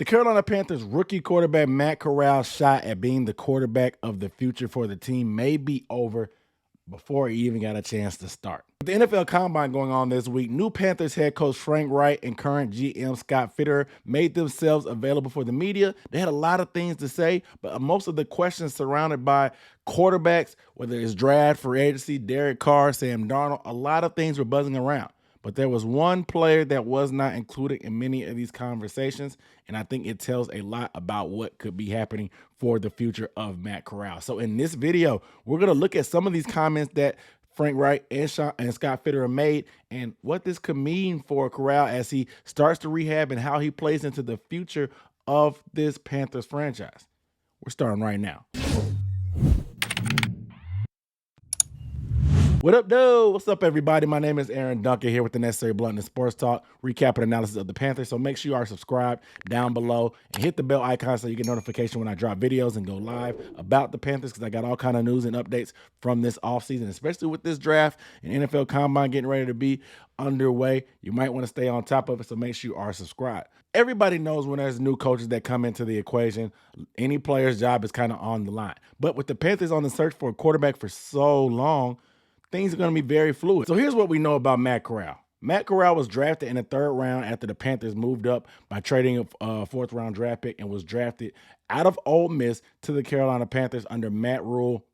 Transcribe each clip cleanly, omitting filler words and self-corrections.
The Carolina Panthers rookie quarterback Matt Corral's shot at being the quarterback of the future for the team may be over before he even got a chance to start. With the NFL Combine going on this week, new Panthers head coach Frank Reich and current GM Scott Fitterer made themselves available for the media. They had a lot of things to say, but most of the questions surrounded by quarterbacks, whether it's draft, free agency, Derek Carr, Sam Darnold, a lot of things were buzzing around. But there was one player that was not included in many of these conversations, and I think it tells a lot about what could be happening for the future of Matt Corral. So in this video, we're going to look at some of these comments that Frank Reich and Scott Fitterer made and what this could mean for Corral as he starts to rehab and how he plays into the future of this Panthers franchise. We're starting right now. What up, dude? What's up, everybody? My name is Aaron Duncan here with the Necessary Blunt and Sports Talk, recap and analysis of the Panthers. So make sure you are subscribed down below and hit the bell icon so you get notification when I drop videos and go live about the Panthers, because I got all kind of news and updates from this offseason, especially with this draft and NFL Combine getting ready to be underway. You might want to stay on top of it, so make sure you are subscribed. Everybody knows when there's new coaches that come into the equation, any player's job is kind of on the line. But with the Panthers on the search for a quarterback for so long, things are going to be very fluid. So here's what we know about Matt Corral. Matt Corral was drafted in the 3rd round after the Panthers moved up by trading a 4th round draft pick and was drafted out of Ole Miss to the Carolina Panthers under Matt Rule,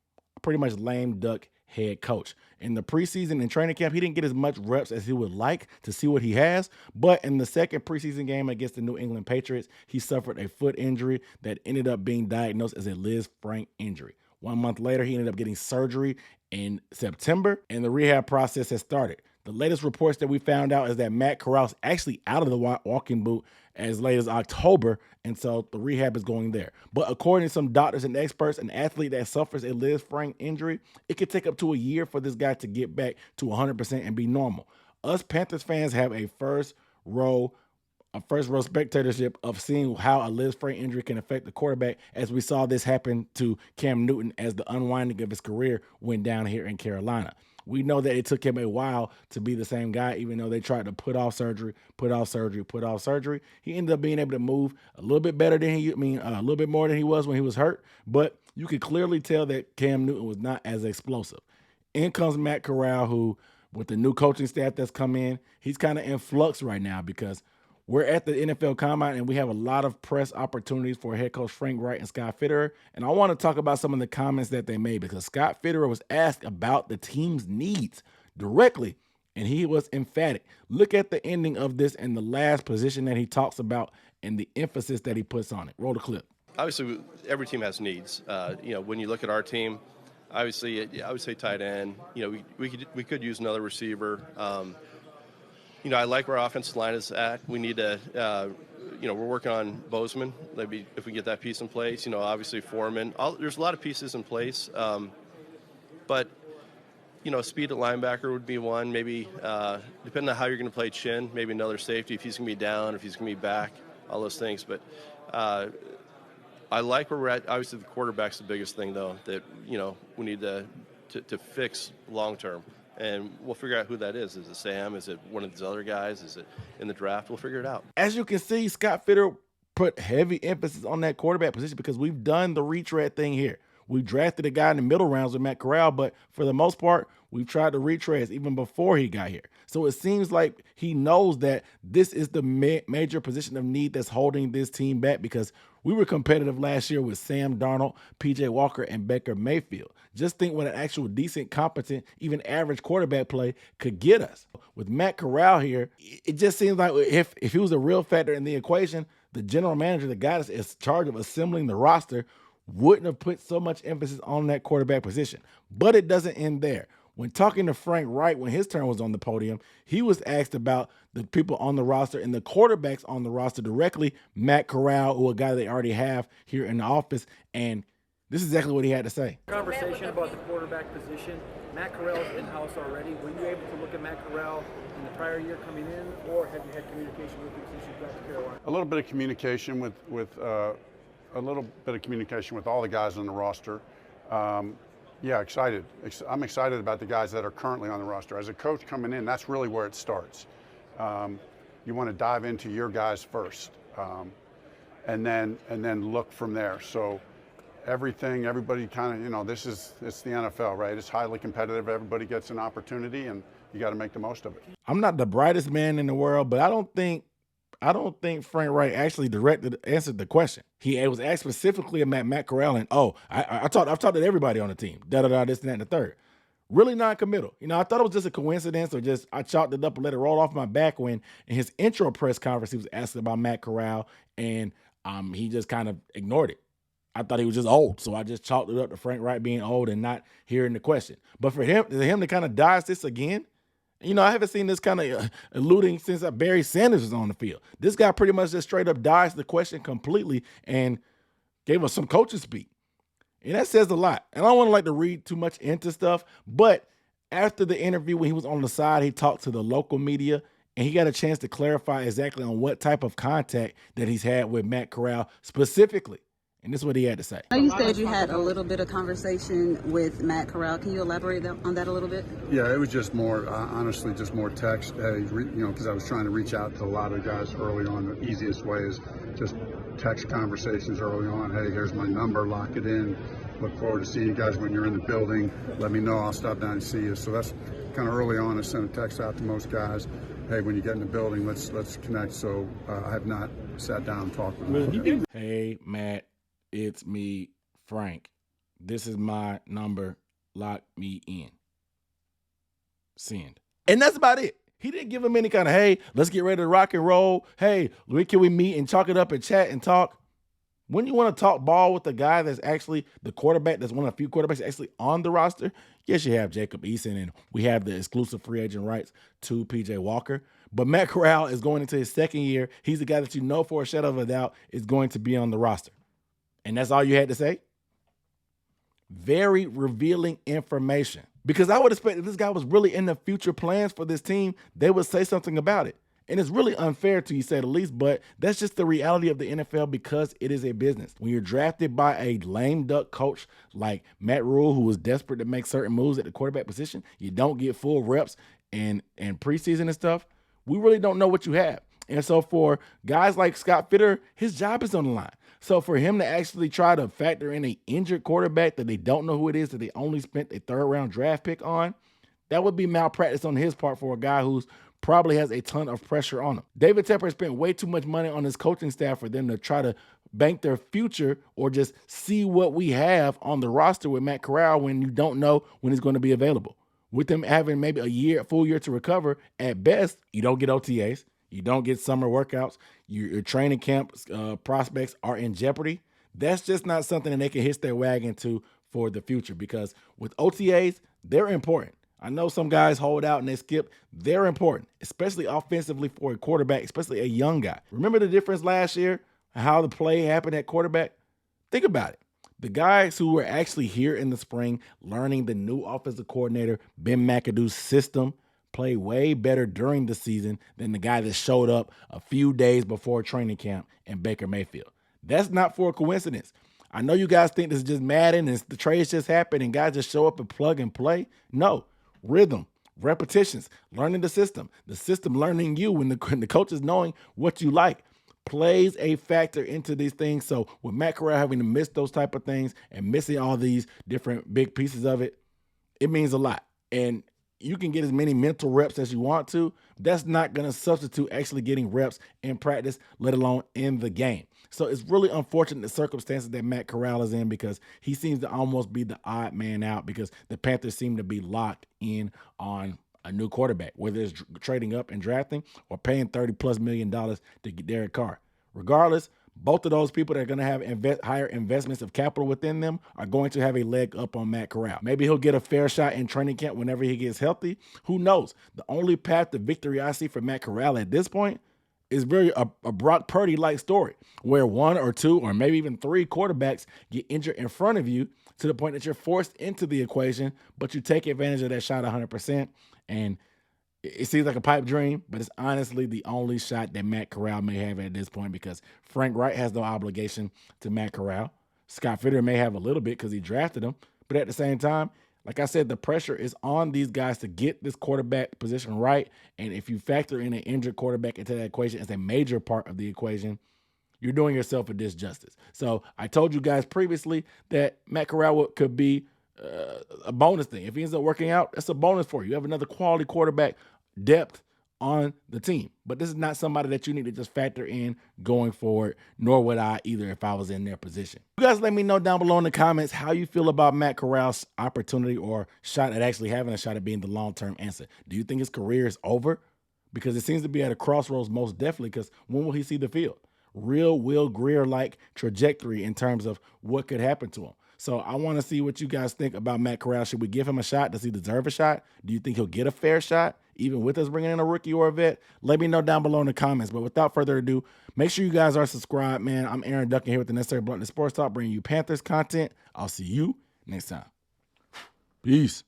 pretty much lame duck head coach. In the preseason and training camp, he didn't get as much reps as he would like to see what he has, but in the second preseason game against the New England Patriots, he suffered a foot injury that ended up being diagnosed as a Liz Frank injury. 1 month later, he ended up getting surgery in September, and the rehab process has started. The latest reports that we found out is that Matt Corral's actually out of the walking boot as late as October, and so the rehab is going there. But according to some doctors and experts, an athlete that suffers a Liz Frank injury, it could take up to a year for this guy to get back to 100% and be normal. Us Panthers fans have a first row spectatorship of seeing how a Liz Frank injury can affect the quarterback, as we saw this happen to Cam Newton as the unwinding of his career went down here in Carolina. We know that it took him a while to be the same guy, even though they tried to put off surgery. He ended up being able to move a little bit better than a little bit more than he was when he was hurt, but you could clearly tell that Cam Newton was not as explosive. In comes Matt Corral, who, with the new coaching staff that's come in, he's kind of in flux right now because we're at the NFL Combine, and we have a lot of press opportunities for head coach Frank Reich and Scott Fitterer. And I want to talk about some of the comments that they made, because Scott Fitterer was asked about the team's needs directly, and he was emphatic. Look at the ending of this and the last position that he talks about and the emphasis that he puts on it. Roll the clip. Obviously, every team has needs. When you look at our team, obviously, I would say tight end. We could use another receiver. I like where our offensive line is at. We need to, we're working on Bozeman. Maybe if we get that piece in place, obviously Foreman. There's a lot of pieces in place. But speed at linebacker would be one. Maybe, depending on how you're going to play Chin, maybe another safety if he's going to be down, if he's going to be back, all those things. But I like where we're at. Obviously, the quarterback's the biggest thing, though, that, we need to fix long term. And we'll figure out who that is. Is it Sam? Is it one of these other guys? Is it in the draft? We'll figure it out. As you can see, Scott Fitterer put heavy emphasis on that quarterback position because we've done the retread thing here. We drafted a guy in the middle rounds with Matt Corral, but for the most part, we've tried to retreads even before he got here. So it seems like he knows that this is the major position of need that's holding this team back, because we were competitive last year with Sam Darnold, P.J. Walker, and Baker Mayfield. Just think what an actual decent, competent, even average quarterback play could get us. With Matt Corral here, it just seems like if he was a real factor in the equation, the general manager, the guy that's in charge of assembling the roster, wouldn't have put so much emphasis on that quarterback position. But it doesn't end there. When talking to Frank Reich, when his turn was on the podium, he was asked about the people on the roster and the quarterbacks on the roster directly. Matt Corral, who a guy they already have here in the office, and this is exactly what he had to say. Conversation about the quarterback position. Matt Corral's in-house already. Were you able to look at Matt Corral in the prior year coming in, or have you had communication with him since you got to Carolina? A little bit of communication with all the guys on the roster. Yeah, excited. I'm excited about the guys that are currently on the roster. As a coach coming in, that's really where it starts. You want to dive into your guys first. and then look from there. So everybody kind of, it's the NFL, right? It's highly competitive. Everybody gets an opportunity, and you got to make the most of it. I'm not the brightest man in the world, but I don't think Frank Reich actually answered the question. He was asked specifically about Matt Corral, and I've talked to everybody on the team, this and that and the third. Really non-committal. I thought it was just a coincidence, or just I chalked it up and let it roll off my back when in his intro press conference he was asked about Matt Corral, and he just kind of ignored it. I thought he was just old, so I just chalked it up to Frank Reich being old and not hearing the question. But for him to kind of dodge this again, I haven't seen this kind of alluding since Barry Sanders was on the field. This guy pretty much just straight up dodged the question completely and gave us some coaching speak. And that says a lot. And I don't want to read too much into stuff, but after the interview, when he was on the side, he talked to the local media, and he got a chance to clarify exactly on what type of contact that he's had with Matt Corral specifically. And this is what he had to say. You said you had a little bit of conversation with Matt Corral. Can you elaborate on that a little bit? Yeah, it was just more, honestly, just more text. Hey, because I was trying to reach out to a lot of guys early on. The easiest way is just text conversations early on. Hey, here's my number, lock it in. Look forward to seeing you guys when you're in the building. Let me know. I'll stop down and see you. So that's kind of early on. I sent a text out to most guys. Hey, when you get in the building, let's connect. So I have not sat down and talked with him. Hey, Matt, it's me, Frank. This is my number. Lock me in. Send. And that's about it. He didn't give him any kind of, hey, let's get ready to rock and roll. Hey, can we meet and chalk it up and chat and talk? When you want to talk ball with the guy that's actually the quarterback, that's one of the few quarterbacks actually on the roster, yes, you have Jacob Eason, and we have the exclusive free agent rights to P.J. Walker. But Matt Corral is going into his second year. He's the guy that you know for a shadow of a doubt is going to be on the roster. And that's all you had to say? Very revealing information. Because I would expect if this guy was really in the future plans for this team, they would say something about it. And it's really unfair to you, say the least, but that's just the reality of the NFL because it is a business. When you're drafted by a lame duck coach like Matt Rule, who was desperate to make certain moves at the quarterback position, you don't get full reps and preseason and stuff. We really don't know what you have. And so for guys like Scott Fitterer, his job is on the line. So for him to actually try to factor in an injured quarterback that they don't know who it is, that they only spent a third-round draft pick on, that would be malpractice on his part for a guy who's probably has a ton of pressure on him. David Tepper spent way too much money on his coaching staff for them to try to bank their future or just see what we have on the roster with Matt Corral when you don't know when he's going to be available. With them having maybe a full year to recover, at best, you don't get OTAs. You don't get summer workouts. Your training camp prospects are in jeopardy. That's just not something that they can hitch their wagon to for the future because with OTAs, they're important. I know some guys hold out and they skip. They're important, especially offensively for a quarterback, especially a young guy. Remember the difference last year, how the play happened at quarterback? Think about it. The guys who were actually here in the spring learning the new offensive coordinator, Ben McAdoo's system, play way better during the season than the guy that showed up a few days before training camp in Baker Mayfield. That's not for a coincidence. I know you guys think this is just Madden and the trades just happen and guys just show up and plug and play. No. Rhythm, repetitions, learning the system learning you, when the coach is knowing what you like, plays a factor into these things. So with Matt Corral having to miss those type of things and missing all these different big pieces of it, it means a lot. And you can get as many mental reps as you want to. That's not going to substitute actually getting reps in practice, let alone in the game. So it's really unfortunate the circumstances that Matt Corral is in because he seems to almost be the odd man out because the Panthers seem to be locked in on a new quarterback, whether it's trading up and drafting or paying $30+ million to get Derek Carr. Regardless, both of those people that are going to have higher investments of capital within them are going to have a leg up on Matt Corral. Maybe he'll get a fair shot in training camp whenever he gets healthy. Who knows? The only path to victory I see for Matt Corral at this point is a Brock Purdy-like story where one or two or maybe even three quarterbacks get injured in front of you to the point that you're forced into the equation, but you take advantage of that shot 100%. And it seems like a pipe dream, but it's honestly the only shot that Matt Corral may have at this point because Frank Reich has no obligation to Matt Corral. Scott Fitterer may have a little bit because he drafted him, but at the same time, like I said, the pressure is on these guys to get this quarterback position right. And if you factor in an injured quarterback into that equation as a major part of the equation, you're doing yourself a disjustice. So I told you guys previously that Matt Corral could be a bonus thing. If he ends up working out, that's a bonus for you. You have another quality quarterback depth on the team. But this is not somebody that you need to just factor in going forward, nor would I either if I was in their position. You guys let me know down below in the comments how you feel about Matt Corral's opportunity or shot at actually having a shot at being the long-term answer. Do you think his career is over? Because it seems to be at a crossroads most definitely, because when will he see the field? Real Will Greer-like trajectory in terms of what could happen to him. So I want to see what you guys think about Matt Corral. Should we give him a shot? Does he deserve a shot? Do you think he'll get a fair shot, even with us bringing in a rookie or a vet? Let me know down below in the comments. But without further ado, make sure you guys are subscribed, man. I'm Aaron Duncan here with the Necessary Bluntness Sports Talk, bringing you Panthers content. I'll see you next time. Peace.